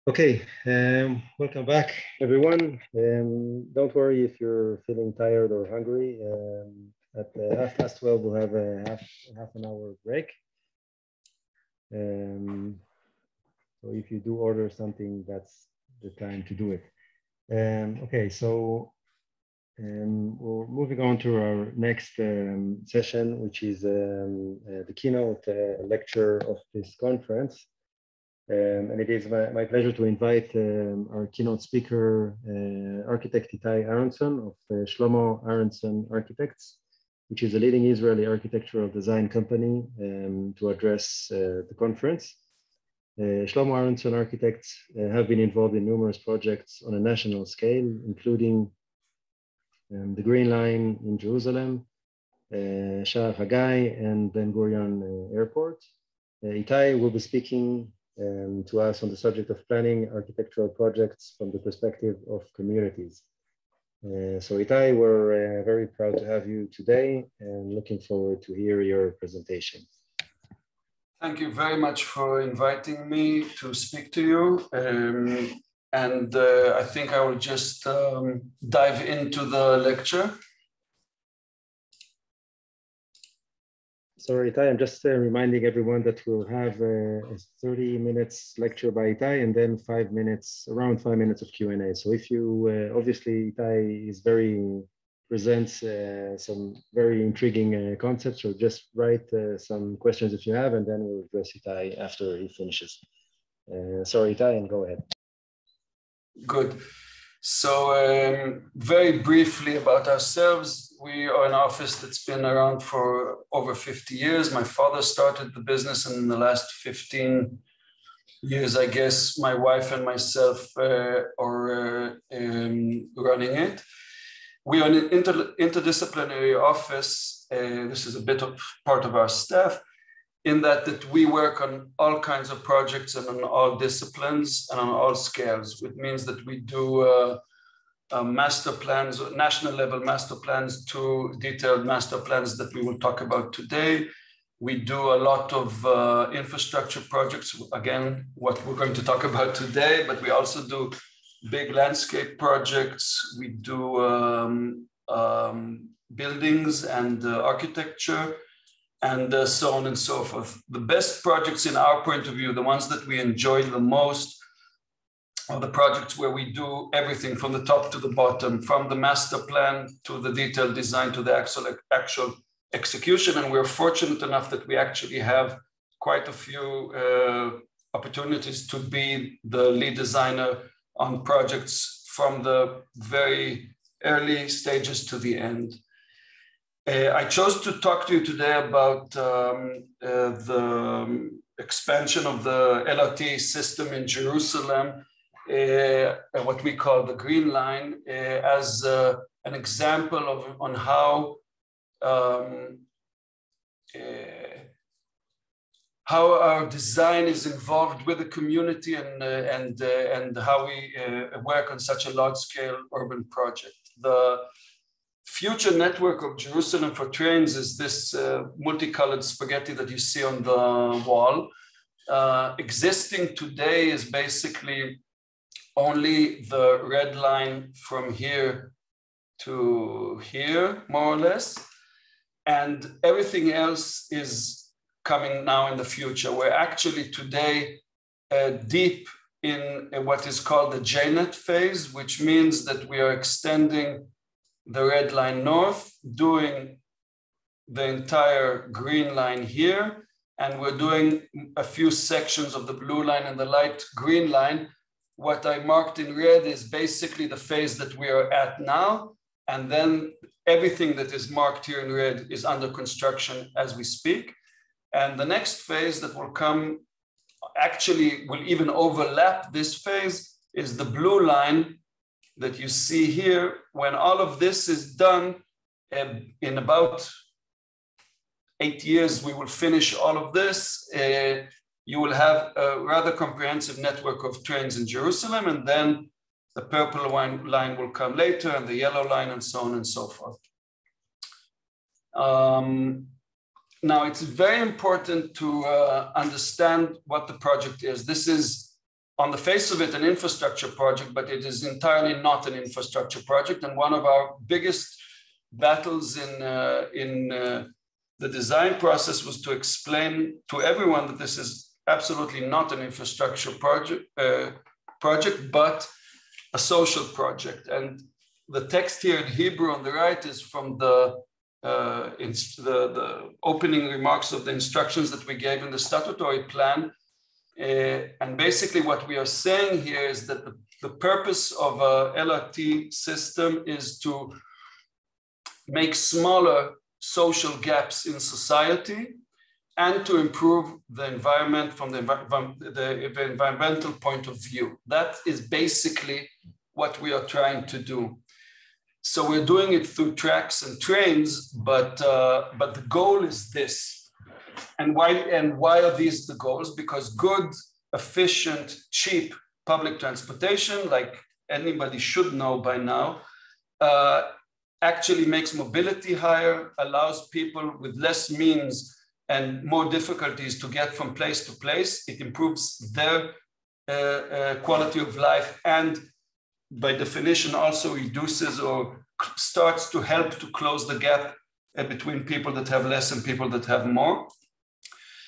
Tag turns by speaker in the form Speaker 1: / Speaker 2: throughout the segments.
Speaker 1: Okay, welcome back, everyone. Don't worry if you're feeling tired or hungry. At 12:30, we'll have a half an hour break. So if you do order something, that's the time to do it. Okay, so we're moving on to our next session, which is the keynote lecture of this conference. And it is my pleasure to invite our keynote speaker, architect Itai Aronson of Shlomo Aronson Architects, which is a leading Israeli architectural design company, to address the conference. Shlomo Aronson Architects have been involved in numerous projects on a national scale, including the Green Line in Jerusalem, Sha'ar Hagai, and Ben Gurion Airport. Itai will be speaking to us on the subject of planning architectural projects from the perspective of communities. So Itai, we're very proud to have you today and looking forward to hear your presentation.
Speaker 2: Thank you very much for inviting me to speak to you. I think I will just dive into the lecture.
Speaker 1: Sorry, Itai, I'm just reminding everyone that we'll have a 30 minutes lecture by Itai and then around 5 minutes of Q&A. So if you, obviously Itai presents some very intriguing concepts, so just write some questions if you have, and then we'll address Itai after he finishes. Sorry, Itai, and go ahead.
Speaker 2: Good. So very briefly about ourselves, we are an office that's been around for over 50 years. My father started the business, and in the last 15 years, I guess, my wife and myself are running it. We are an interdisciplinary office. This is a bit of part of our staff, in that we work on all kinds of projects and on all disciplines and on all scales, which means that we do master plans, national level master plans to detailed master plans that we will talk about today. We do a lot of infrastructure projects, again, what we're going to talk about today, but we also do big landscape projects. We do buildings and architecture, and so on and so forth. The best projects in our point of view, the ones that we enjoy the most, are the projects where we do everything from the top to the bottom, from the master plan to the detailed design to the actual execution. And we're fortunate enough that we actually have quite a few opportunities to be the lead designer on projects from the very early stages to the end. I chose to talk to you today about the expansion of the LRT system in Jerusalem, what we call the Green Line, as an example on how our design is involved with the community and how we work on such a large-scale urban project. The future network of Jerusalem for trains is this multicolored spaghetti that you see on the wall. Existing today is basically only the red line from here to here, more or less. And everything else is coming now in the future. We're actually today deep in what is called the JNet phase, which means that we are extending the red line north, doing the entire green line here, and we're doing a few sections of the blue line and the light green line. What I marked in red is basically the phase that we are at now, and then everything that is marked here in red is under construction as we speak. And the next phase that will come, actually will even overlap this phase, is the blue line that you see here. When all of this is done, in about 8 years, we will finish all of this. You will have a rather comprehensive network of trains in Jerusalem, and then the purple line will come later, and the yellow line, and so on and so forth. Now, it's very important to understand what the project is. This is on the face of it an infrastructure project, but it is entirely not an infrastructure project. And one of our biggest battles in the design process was to explain to everyone that this is absolutely not an infrastructure project, but a social project. And the text here in Hebrew on the right is from the opening remarks of the instructions that we gave in the statutory plan. And basically what we are saying here is that the purpose of a LRT system is to make smaller social gaps in society and to improve the environment from the environmental point of view. That is basically what we are trying to do. So we're doing it through tracks and trains, but the goal is this. And why are these the goals? Because good, efficient, cheap public transportation, like anybody should know by now, actually makes mobility higher, allows people with less means and more difficulties to get from place to place. It improves their quality of life, and by definition also reduces or starts to help to close the gap between people that have less and people that have more.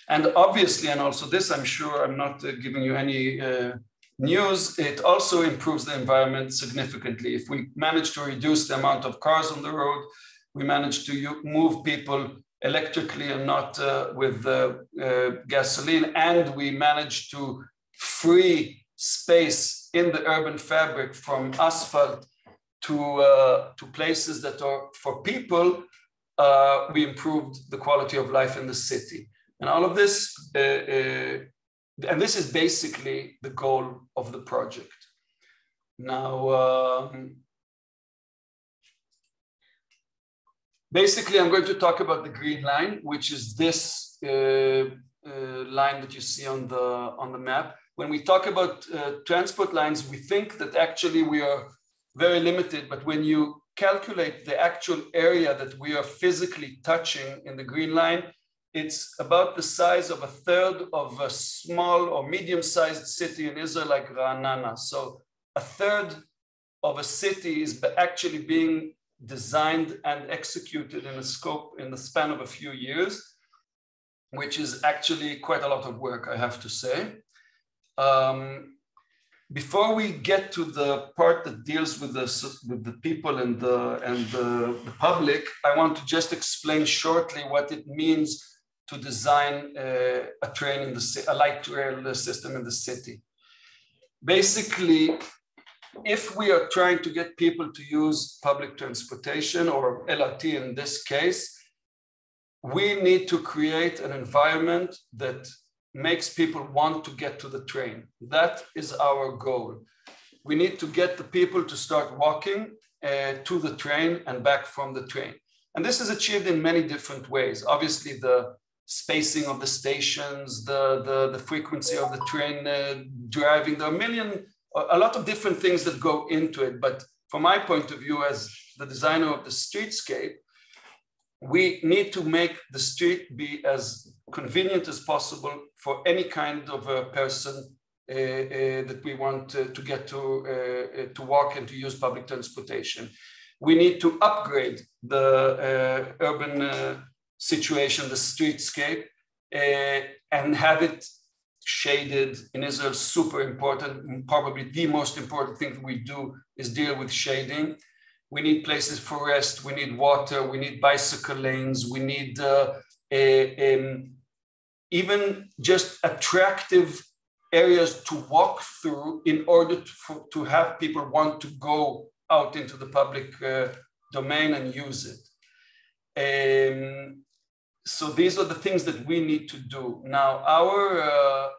Speaker 2: And obviously, and also this, I'm sure I'm not giving you any news, it also improves the environment significantly. If we manage to reduce the amount of cars on the road, we manage to move people electrically and not with gasoline, and we manage to free space in the urban fabric from asphalt to places that are for people, we improved the quality of life in the city. And all of this, and this is basically the goal of the project. Now, basically, I'm going to talk about the green line, which is this line that you see on the map. When we talk about transport lines, we think that actually we are very limited, but when you calculate the actual area that we are physically touching in the green line, it's about the size of a third of a small or medium-sized city in Israel like Ra'anana. So a third of a city is actually being designed and executed in a scope in the span of a few years, which is actually quite a lot of work, I have to say. Before we get to the part that deals with the people and the public, I want to just explain shortly what it means to design a light rail system in the city. Basically, if we are trying to get people to use public transportation, or LRT in this case, we need to create an environment that makes people want to get to the train. That is our goal. We need to get the people to start walking to the train and back from the train. And this is achieved in many different ways. Obviously, the spacing of the stations, the frequency of the train driving, there are a lot of different things that go into it. But from my point of view as the designer of the streetscape, we need to make the street be as convenient as possible for any kind of a person that we want to get to walk and to use public transportation. We need to upgrade the urban situation, the streetscape, and have it shaded. In Israel, super important, probably the most important thing that we do is deal with shading. We need places for rest, we need water, we need bicycle lanes, we need even just attractive areas to walk through in order to have people want to go out into the public domain and use it. So these are the things that we need to do. Now, our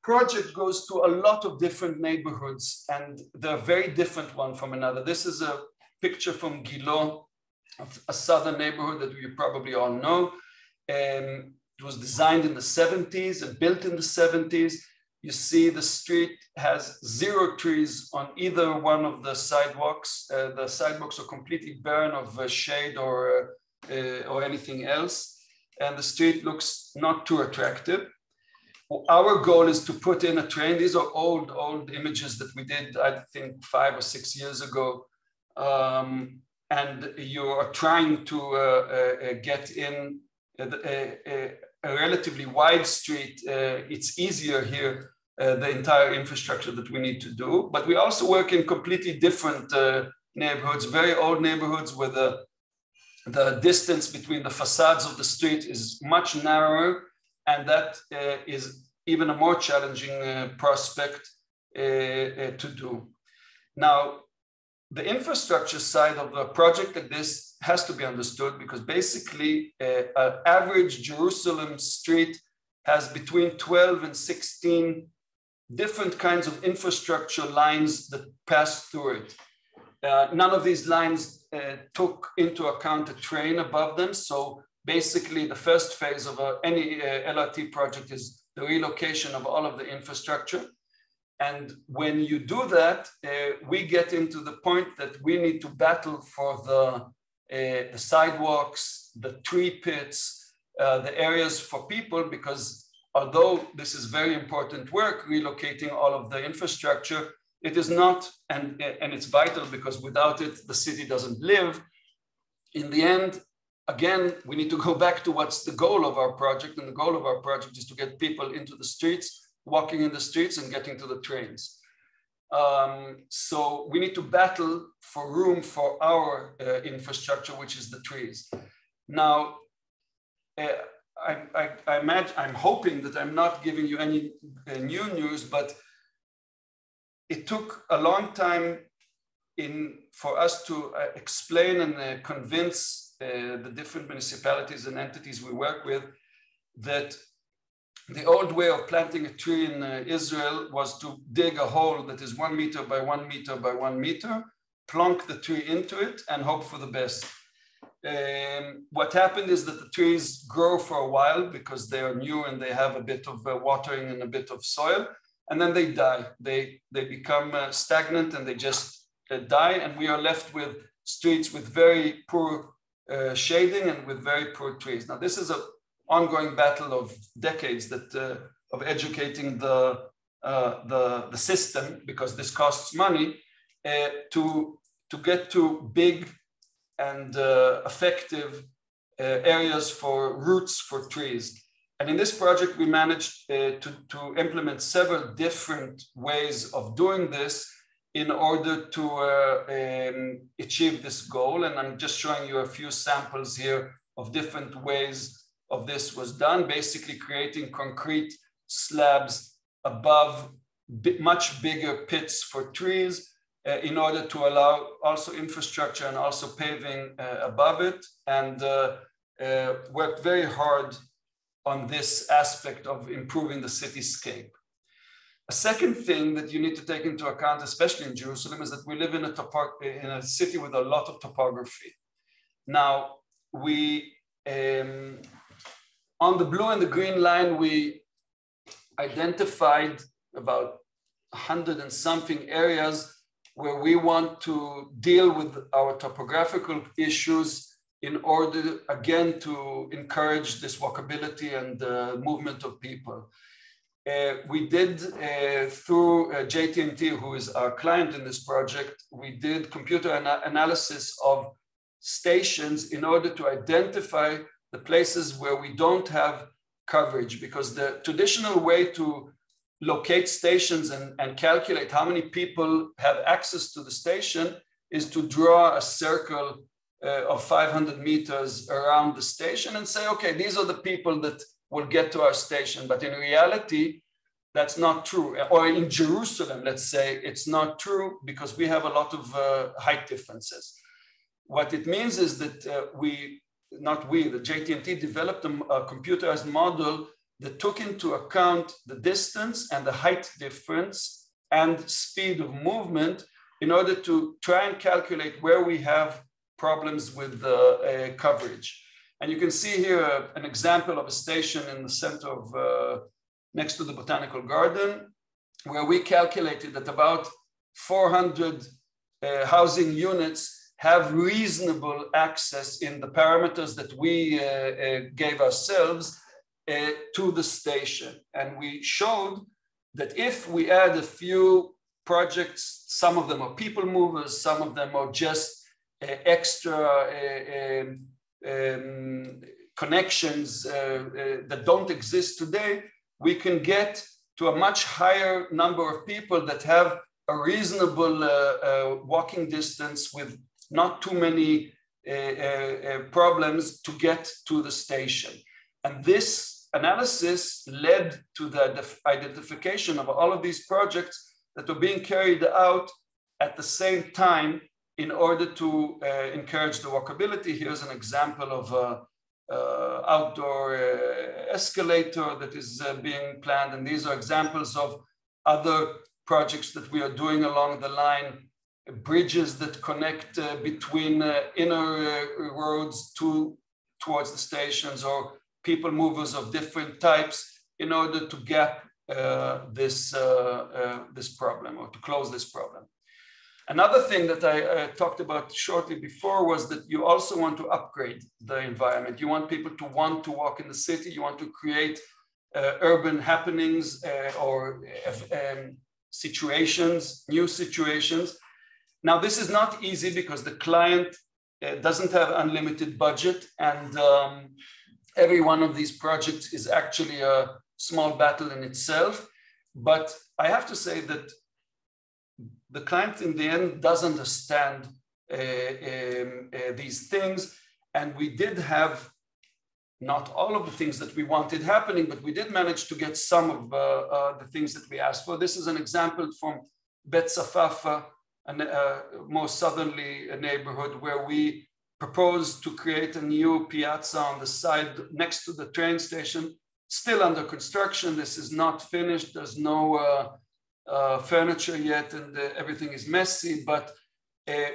Speaker 2: project goes to a lot of different neighborhoods, and they're very different one from another. This is a picture from Gilo, a southern neighborhood that you probably all know. It was designed in the 70s and built in the 70s. You see the street has 0 trees on either one of the sidewalks. The sidewalks are completely barren of shade or anything else. And the street looks not too attractive. our goal is to put in a train. These are old images that we did, I think, 5 or 6 years ago. And you are trying to get in a relatively wide street. It's easier here, the entire infrastructure that we need to do. But we also work in completely different neighborhoods, very old neighborhoods where the distance between the facades of the street is much narrower, and that is even a more challenging prospect to do. Now, the infrastructure side of a project like this has to be understood, because basically an average Jerusalem street has between 12 and 16 different kinds of infrastructure lines that pass through it. None of these lines took into account a train above them. So basically the first phase of any LRT project is the relocation of all of the infrastructure. And when you do that, we get into the point that we need to battle for the sidewalks, the tree pits, the areas for people, because although this is very important work, relocating all of the infrastructure, it is not, and it's vital, because without it, the city doesn't live. In the end, again, we need to go back to what's the goal of our project. And the goal of our project is to get people into the streets, walking in the streets and getting to the trains. So we need to battle for room for our infrastructure, which is the trees. Now, I'm hoping that I'm not giving you any new news, but it took a long time for us to explain and convince the different municipalities and entities we work with that the old way of planting a tree in Israel was to dig a hole that is 1 meter by 1 meter by 1 meter, plonk the tree into it, and hope for the best. What happened is that the trees grow for a while because they are new and they have a bit of watering and a bit of soil, and then they die. They become stagnant and they just die, and we are left with streets with very poor shading and with very poor trees. Now, this is an ongoing battle of decades of educating the system, because this costs money, to get to big and effective areas for roots for trees. And in this project, we managed to implement several different ways of doing this in order to achieve this goal. And I'm just showing you a few samples here of different ways of this was done, basically creating concrete slabs above much bigger pits for trees in order to allow also infrastructure and also paving above it, and worked very hard on this aspect of improving the cityscape. A second thing that you need to take into account, especially in Jerusalem, is that we live in a city with a lot of topography. Now, we on the blue and the green line, we identified about 100 and something areas where we want to deal with our topographical issues in order, again, to encourage this walkability and movement of people. We did, through JT&T, who is our client in this project, we did computer analysis of stations in order to identify the places where we don't have coverage, because the traditional way to locate stations and calculate how many people have access to the station is to draw a circle of 500 meters around the station and say, okay, these are the people that will get to our station. But in reality, that's not true. Or in Jerusalem, let's say, it's not true, because we have a lot of height differences. What it means is that the JT&T developed a computerized model that took into account the distance and the height difference and speed of movement in order to try and calculate where we have problems with the coverage. And you can see here an example of a station in the center of, next to the Botanical Garden, where we calculated that about 400 housing units have reasonable access in the parameters that we gave ourselves to the station. And we showed that if we add a few projects, some of them are people movers, some of them are just extra connections that don't exist today, we can get to a much higher number of people that have a reasonable walking distance with not too many problems to get to the station. And this analysis led to the identification of all of these projects that were being carried out at the same time in order to encourage the walkability. Here's an example of an outdoor escalator that is being planned. And these are examples of other projects that we are doing along the line, bridges that connect between inner roads towards the stations, or people movers of different types in order to gap this problem, or to close this problem. Another thing that I talked about shortly before was that you also want to upgrade the environment. You want people to want to walk in the city. You want to create urban happenings or situations, new situations. Now, this is not easy because the client doesn't have unlimited budget, and every one of these projects is actually a small battle in itself. But I have to say that the client in the end does understand these things, and we did have not all of the things that we wanted happening, but we did manage to get some of the things that we asked for. This is an example from Bet Safafa, a more southerly neighborhood, where we proposed to create a new piazza on the side next to the train station, still under construction. This is not finished. There's no furniture yet, and everything is messy, but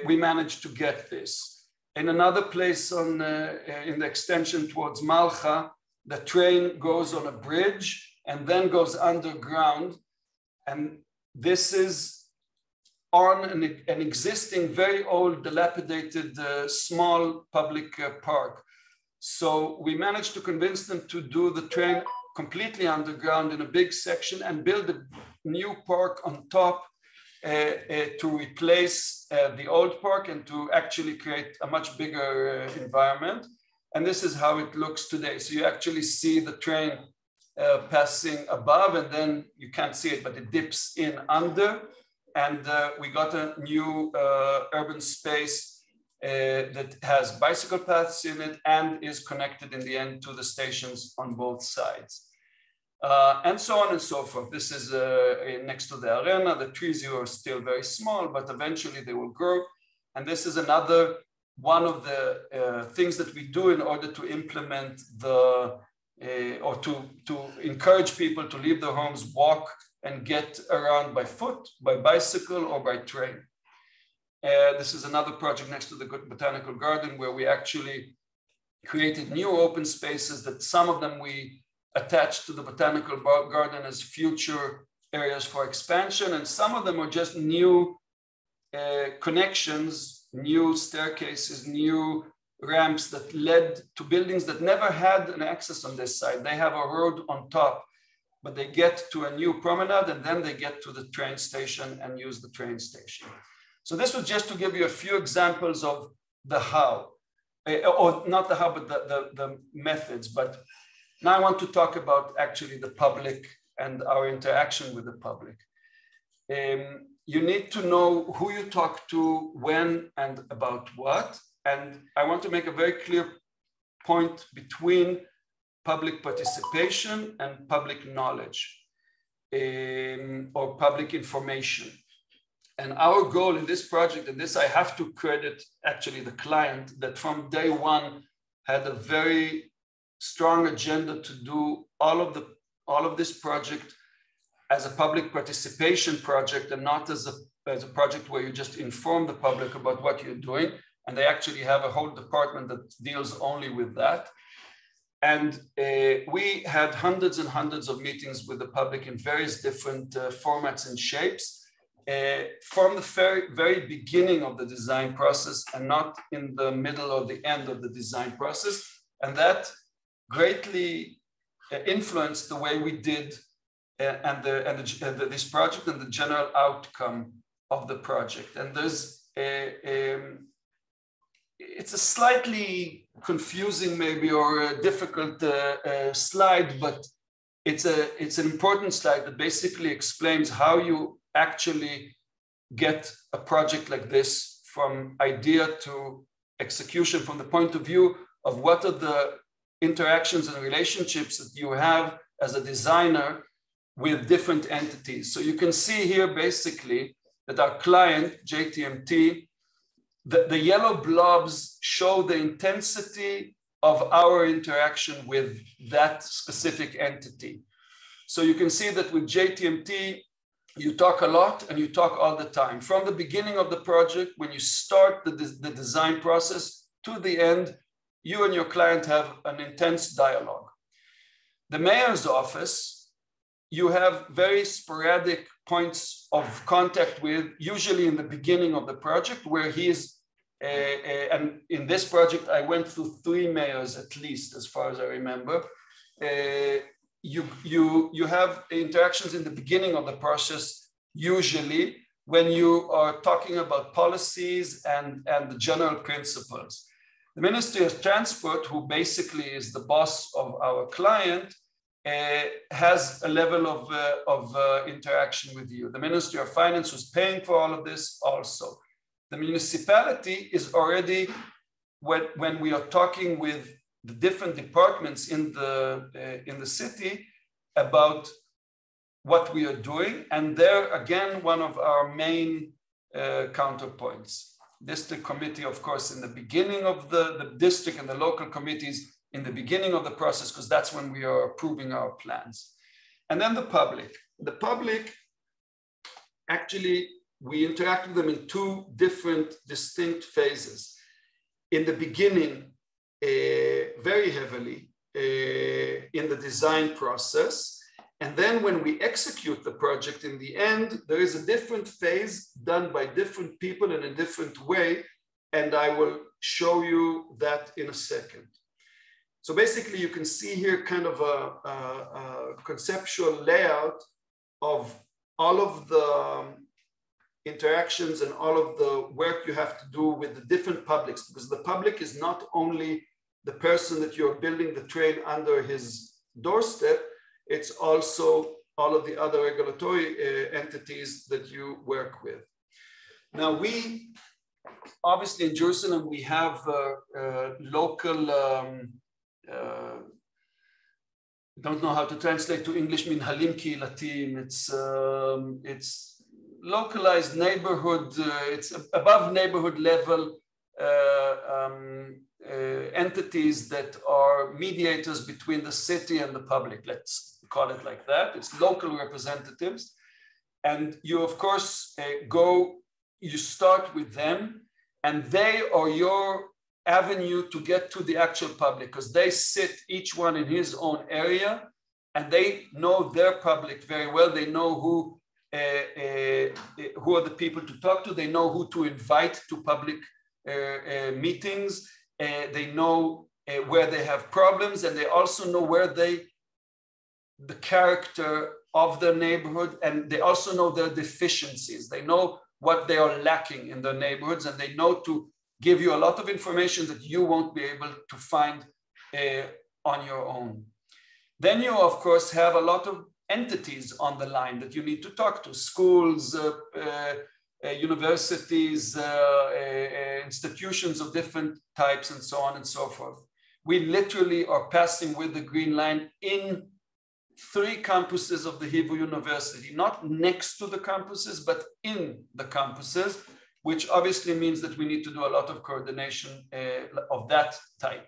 Speaker 2: we managed to get this. In another place in the extension towards Malcha, the train goes on a bridge and then goes underground. And this is on an existing, very old, dilapidated, small public park. So we managed to convince them to do the train completely underground in a big section and build a new park on top to replace the old park and to actually create a much bigger environment. And this is how it looks today. So you actually see the train passing above, and then you can't see it, but it dips in under. And we got a new urban space that has bicycle paths in it and is connected in the end to the stations on both sides. And so on and so forth. This is next to the arena. The trees here are still very small, but eventually they will grow. And this is another one of the things that we do in order to implement the, or to encourage people to leave their homes, walk, and get around by foot, by bicycle, or by train. This is another project next to the Botanical Garden where we actually created new open spaces that some of them we attached to the Botanical Garden as future areas for expansion, and some of them are just new connections, new staircases, new ramps that led to buildings that never had an access on this side. They have a road on top, but they get to a new promenade, and then they get to the train station and use the train station. So this was just to give you a few examples of the how, or not the how, but the methods. But now I want to talk about actually the public and our interaction with the public. You need to know who you talk to, when, and about what. And I want to make a very clear point between public participation and public knowledge, or public information. And our goal in this project, and this I have to credit actually the client, that from day one had a very strong agenda to do all of this project as a public participation project, and not as a project where you just inform the public about what you're doing. And they actually have a whole department that deals only with that. And we had hundreds and hundreds of meetings with the public in various different formats and shapes from the very beginning of the design process, and not in the middle or the end of the design process. And that greatly influenced the way we did this project and the general outcome of the project. And there's it's a slightly confusing maybe or a difficult slide, but it's an important slide that basically explains how you actually get a project like this from idea to execution from the point of view of what are the interactions and relationships that you have as a designer with different entities. So you can see here basically that our client, JTMT, the yellow blobs show the intensity of our interaction with that specific entity. So you can see that with JTMT, you talk a lot and you talk all the time. From the beginning of the project, when you start the design process to the end, you and your client have an intense dialogue. The mayor's office, you have very sporadic points of contact with, usually in the beginning of the project, where he is, and in this project, I went through 3 mayors at least, as far as I remember. You have interactions in the beginning of the process, usually when you are talking about policies and the general principles. The Ministry of Transport, who basically is the boss of our client, has a level of interaction with you. The Ministry of Finance was paying for all of this also. The municipality is already, when we are talking with the different departments in the city about what we are doing, and they're again one of our main counterpoints. District committee, of course, in the beginning of the district, and the local committees in the beginning of the process, because that's when we are approving our plans. And then the public. The public, actually, we interact with them in 2 different distinct phases. In the beginning, very heavily in the design process. And then when we execute the project in the end, there is a different phase done by different people in a different way. And I will show you that in a second. So basically you can see here kind of a conceptual layout of all of the interactions and all of the work you have to do with the different publics, because the public is not only the person that you're building the train under his doorstep, it's also all of the other regulatory entities that you work with. Now we, obviously in Jerusalem, we have local, don't know how to translate to English, minhalim kilatim. It's localized neighborhood, it's above neighborhood level entities that are mediators between the city and the public. Let's call it like that. It's local representatives. And you, of course, you start with them, and they are your avenue to get to the actual public, because they sit each one in his own area, and they know their public very well. They know who are the people to talk to. They know who to invite to public meetings. They know where they have problems, and they also know where the character of their neighborhood, and they also know their deficiencies. They know what they are lacking in their neighborhoods, and they know to give you a lot of information that you won't be able to find on your own. Then you, of course, have a lot of entities on the line that you need to talk to: schools, universities, institutions of different types, and so on and so forth. We literally are passing with the green line in 3 campuses of the Hebrew University, not next to the campuses, but in the campuses, which obviously means that we need to do a lot of coordination of that type.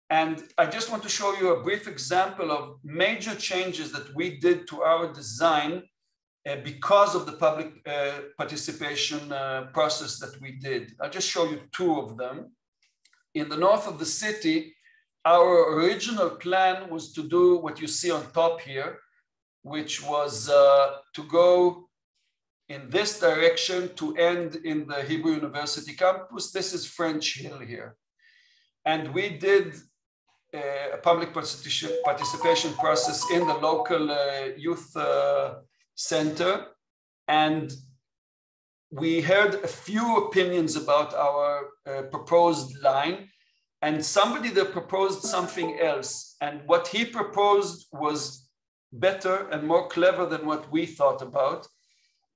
Speaker 2: And I just want to show you a brief example of major changes that we did to our design because of the public participation process that we did. I'll just show you 2 of them. In the north of the city, our original plan was to do what you see on top here, which was to go in this direction to end in the Hebrew University campus. This is French Hill here. And we did a public participation process in the local youth center, and we heard a few opinions about our proposed line, and somebody that proposed something else, and what he proposed was better and more clever than what we thought about.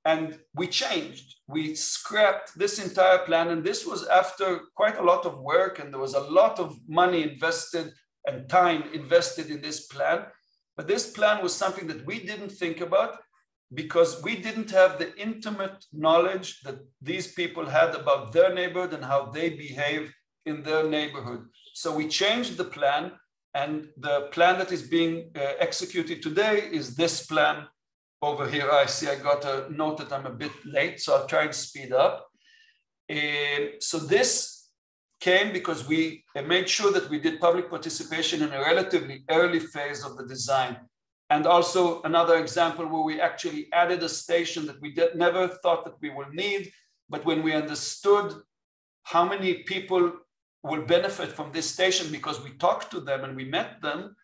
Speaker 2: And we changed, we scrapped this entire plan, and this was after quite a lot of work, and there was a lot of money invested and time invested in this plan. But this plan was something that we didn't think about because we didn't have the intimate knowledge that these people had about their neighborhood and how they behave in their neighborhood. So we changed the plan, and the plan that is being executed today is this plan over here. I see I got a note that I'm a bit late, so I'll try and speed up. So this came because we made sure that we did public participation in a relatively early phase of the design. And also another example where we actually added a station that we never thought that we will need, but when we understood how many people will benefit from this station because we talked to them and we met them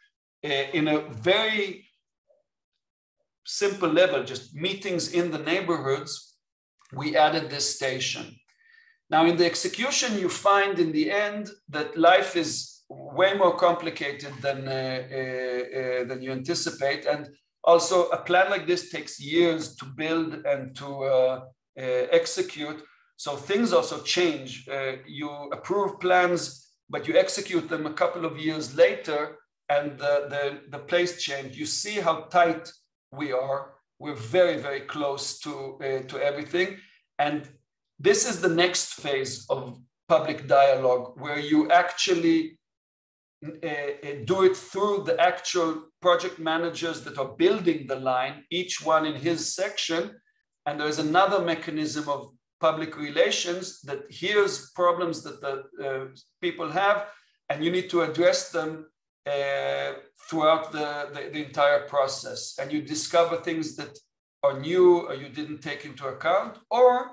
Speaker 2: in a very simple level, just meetings in the neighborhoods, we added this station. Now in the execution, you find in the end that life is way more complicated than you anticipate. And also a plan like this takes years to build and to execute. So things also change. You approve plans, but you execute them a couple of years later, and the place changed. You see how tight we are. We're very, very close to everything. And this is the next phase of public dialogue, where you actually do it through the actual project managers that are building the line, each one in his section. And there's another mechanism of public relations that hears problems that the people have, and you need to address them throughout the entire process. And you discover things that are new or you didn't take into account, or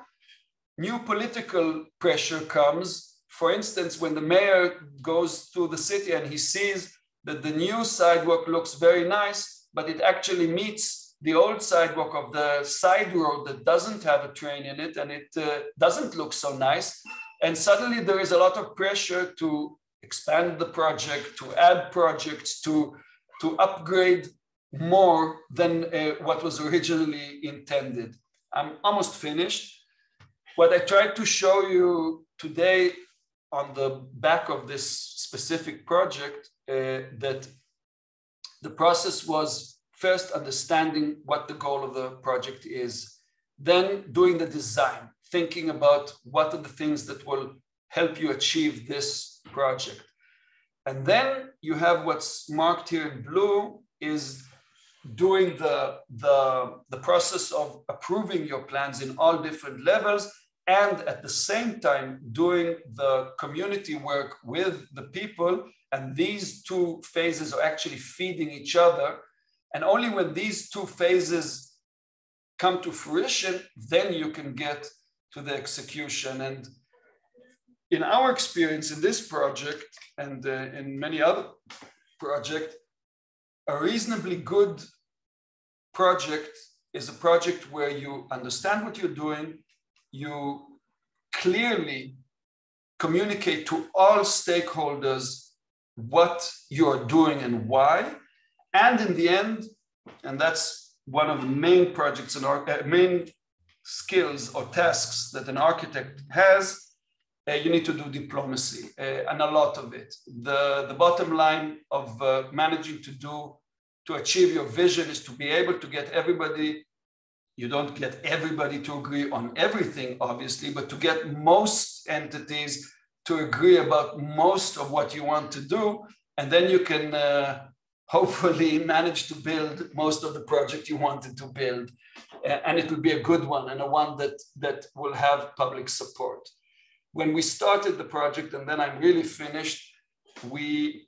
Speaker 2: new political pressure comes. For instance, when the mayor goes through the city and he sees that the new sidewalk looks very nice, but it actually meets the old sidewalk of the side road that doesn't have a train in it, and it doesn't look so nice. And suddenly there is a lot of pressure to expand the project, to add projects, to upgrade more than what was originally intended. I'm almost finished. What I tried to show you today on the back of this specific project, that the process was first understanding what the goal of the project is, then doing the design, thinking about what are the things that will help you achieve this project. And then you have what's marked here in blue is doing the process of approving your plans in all different levels, and at the same time doing the community work with the people. And these two phases are actually feeding each other. And only when these two phases come to fruition, then you can get to the execution. And in our experience in this project and in many other projects, a reasonably good project is a project where you understand what you're doing, you clearly communicate to all stakeholders what you're doing and why. And in the end, and that's one of the main projects and main skills or tasks that an architect has, you need to do diplomacy, and a lot of it. The bottom line of managing to achieve your vision is to be able to get everybody. You don't get everybody to agree on everything, obviously, but to get most entities to agree about most of what you want to do. And then you can hopefully manage to build most of the project you wanted to build. And it will be a good one, and a one that will have public support. When we started the project, and then I'm really finished, we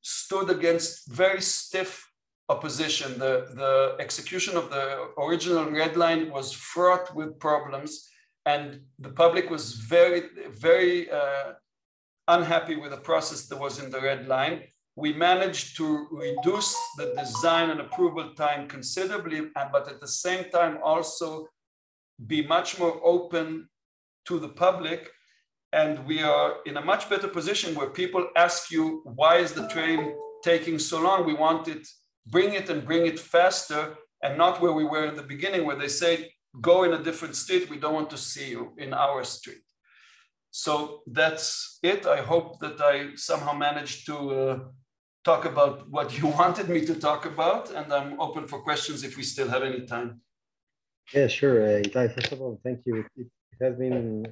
Speaker 2: stood against very stiff opposition. The execution of the original red line was fraught with problems, and the public was very, very unhappy with the process that was in the red line. we managed to reduce the design and approval time considerably, but at the same time also be much more open to the public. And we are in a much better position where people ask you, why is the train taking so long? We want it, bring it faster, and not where we were in the beginning, where they say, go in a different street, we don't want to see you in our street. So that's it. I hope that I somehow managed to talk about what you wanted me to talk about, and I'm open for questions if we still have any time.
Speaker 1: Yeah, sure. Itai, first of all, thank you. It has been,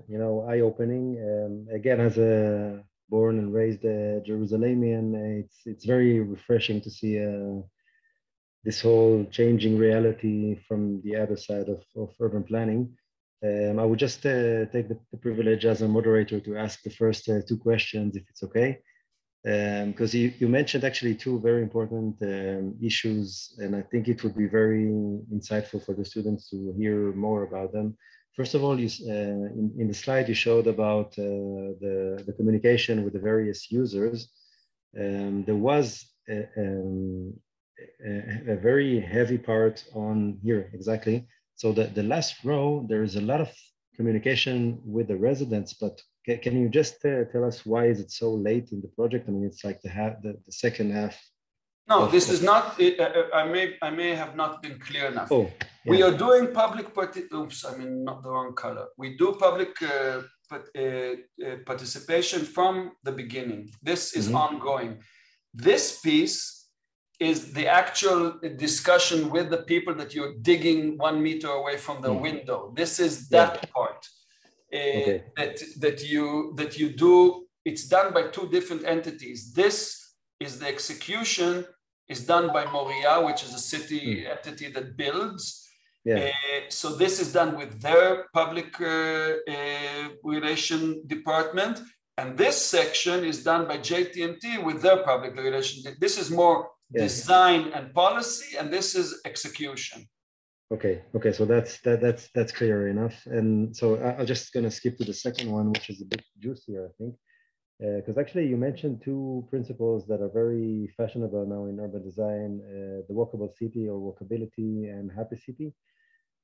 Speaker 1: eye-opening. Again, as a born and raised Jerusalemian, it's very refreshing to see this whole changing reality from the other side of urban planning. I would just take the privilege as a moderator to ask the first two questions, if it's okay. Because you mentioned actually two very important issues, and I think it would be very insightful for the students to hear more about them. First of all, in the slide you showed about the communication with the various users. There was a very heavy part on here, exactly. So the last row, there is a lot of communication with the residents, but can you just tell us why is it so late in the project? I mean, it's like the second half.
Speaker 2: No, this is not, I may have not been clear enough.
Speaker 1: Oh, yeah.
Speaker 2: We are doing public, oops, I mean, not the wrong color. We do public participation from the beginning. This is ongoing. This piece is the actual discussion with the people that you're digging 1 meter away from the window. This is that part. That you do. It's done by two different entities. This is the execution is done by Moria, which is a city entity that builds. So this is done with their public relation department, and this section is done by JTMT with their public relation. This is more design and policy, and this is execution.
Speaker 1: Okay, so that's clear enough. And so I'm just going to skip to the second one, which is a bit juicier, I think, because actually you mentioned two principles that are very fashionable now in urban design: the walkable city or walkability, and happy city.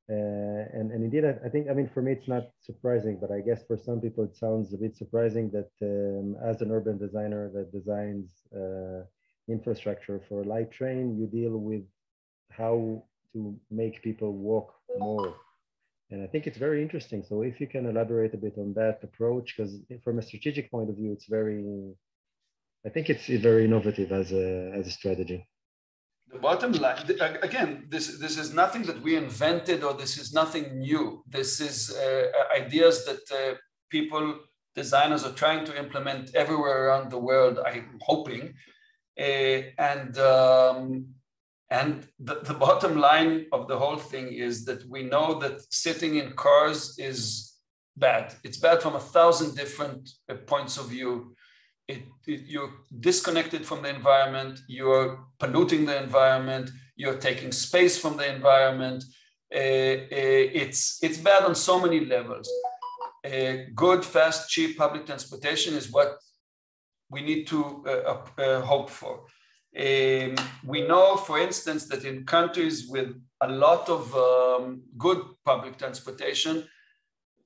Speaker 1: And indeed, I think, I mean, for me, it's not surprising, but I guess for some people it sounds a bit surprising that as an urban designer that designs infrastructure for a light train, you deal with how to make people walk more. And I think it's very interesting. So if you can elaborate a bit on that approach, because from a strategic point of view, I think it's very innovative as a strategy.
Speaker 2: The bottom line, again, this is nothing that we invented, or this is nothing new. This is ideas that designers are trying to implement everywhere around the world, I'm hoping. And the bottom line of the whole thing is that we know that sitting in cars is bad. It's bad from 1,000 different points of view. You're disconnected from the environment, you're polluting the environment, you're taking space from the environment. It's bad on so many levels. Good, fast, cheap public transportation is what we need to hope for. We know, for instance, that in countries with a lot of good public transportation,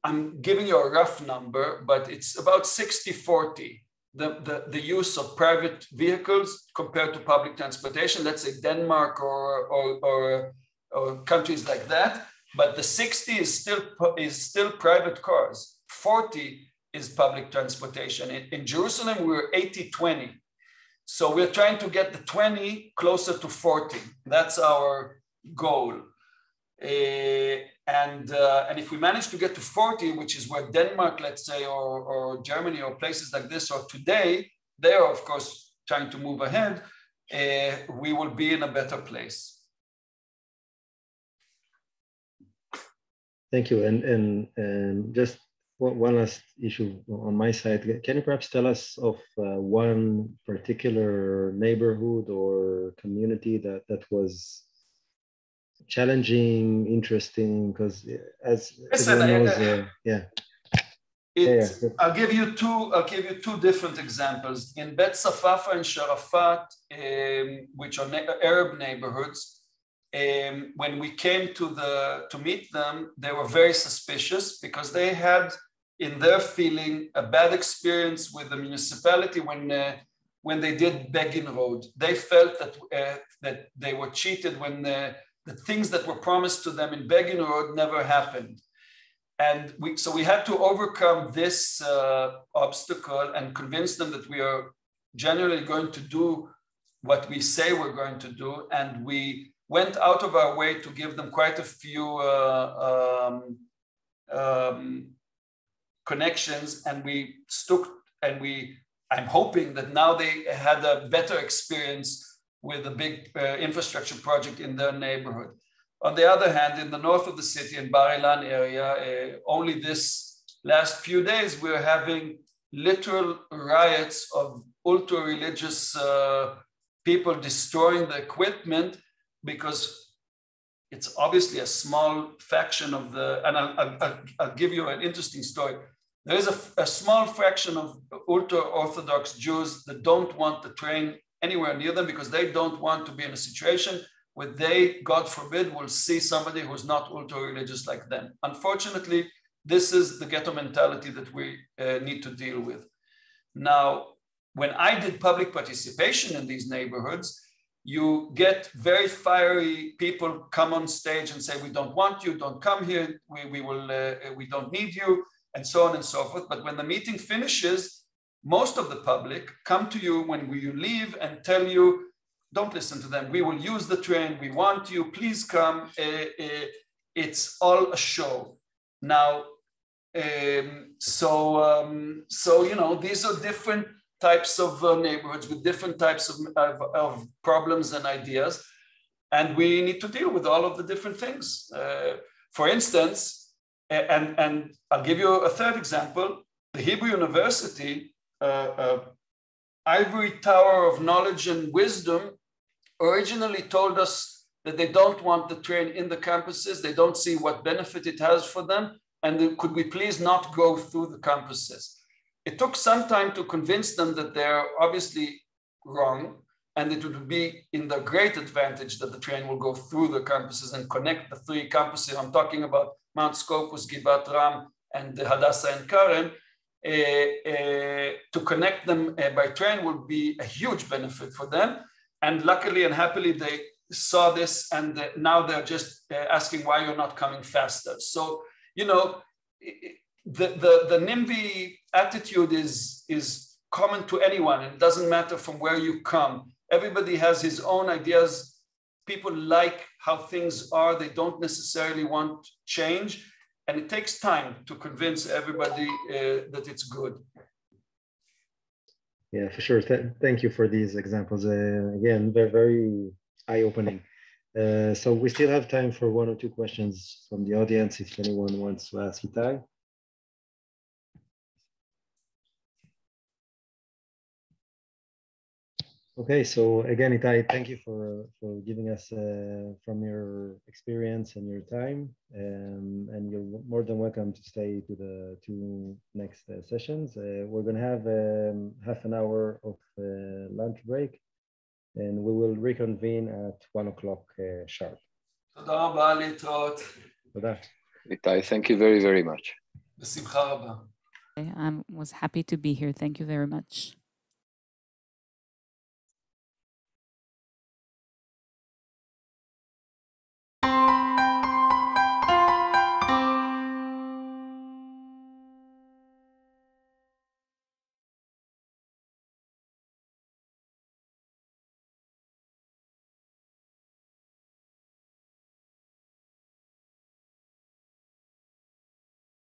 Speaker 2: I'm giving you a rough number, but it's about 60-40, the use of private vehicles compared to public transportation. Let's say Denmark or countries like that. But the 60 is still private cars. 40 is public transportation. In Jerusalem, we were 80-20. So we're trying to get the 20 closer to 40. That's our goal. And if we manage to get to 40, which is where Denmark, let's say, or Germany or places like this are today, they are, of course, trying to move ahead, we will be in a better place.
Speaker 1: Thank you. And just one last issue on my side. Can you perhaps tell us of one particular neighborhood or community that was challenging, interesting? Because as everyone knows, yeah.
Speaker 2: I'll give you two different examples. In Bet Safafa and Sharafat, which are Arab neighborhoods, when we came to meet them, they were very suspicious because they had, in their feeling, a bad experience with the municipality when they did Begin Road. They felt that they were cheated when the things that were promised to them in Begin Road never happened. And so we had to overcome this obstacle and convince them that we are generally going to do what we say we're going to do. And we went out of our way to give them quite a few connections, and we stuck, and I'm hoping that now they had a better experience with a big infrastructure project in their neighborhood. On the other hand, in the north of the city, in Bar Ilan area, only this last few days, we're having literal riots of ultra-religious people destroying the equipment because it's obviously a small faction of the, and I'll give you an interesting story. There is a small fraction of ultra-Orthodox Jews that don't want the train anywhere near them because they don't want to be in a situation where they, God forbid, will see somebody who's not ultra-religious like them. Unfortunately, this is the ghetto mentality that we need to deal with. Now, when I did public participation in these neighborhoods, you get very fiery people come on stage and say, we don't want you, don't come here, we don't need you, and so on and so forth. But when the meeting finishes, most of the public come to you when you leave and tell you, don't listen to them, we will use the train, we want you, please come, it's all a show. Now, so you know, these are different types of neighborhoods with different types of problems and ideas, and we need to deal with all of the different things. For instance, and I'll give you a third example, the Hebrew University, ivory tower of knowledge and wisdom, originally told us that they don't want the train in the campuses, they don't see what benefit it has for them, and could we please not go through the campuses? It took some time to convince them that they're obviously wrong, and it would be in their great advantage that the train will go through the campuses and connect the three campuses. I'm talking about Mount Scopus, Givat Ram, and Hadassah and Karen. To connect them by train would be a huge benefit for them. And luckily and happily, they saw this, and now they're just asking why you're not coming faster. So, you know, the NIMBY attitude is common to anyone. It doesn't matter from where you come. Everybody has his own ideas. People like how things are. They don't necessarily want change. And it takes time to convince everybody that it's good.
Speaker 1: Yeah, for sure. Thank you for these examples. Again, they're very eye-opening. So we still have time for one or two questions from the audience if anyone wants to ask Itai. Okay, so again, Itai, thank you for giving us from your experience and your time, and you're more than welcome to stay to the two next sessions. We're going to have half an hour of lunch break, and we will reconvene at 1 o'clock sharp.
Speaker 2: תודה רבה, להתראות.
Speaker 1: תודה.
Speaker 3: Itai, thank you very, very much.
Speaker 2: בשמחה רבה.
Speaker 4: I was happy to be here. Thank you very much.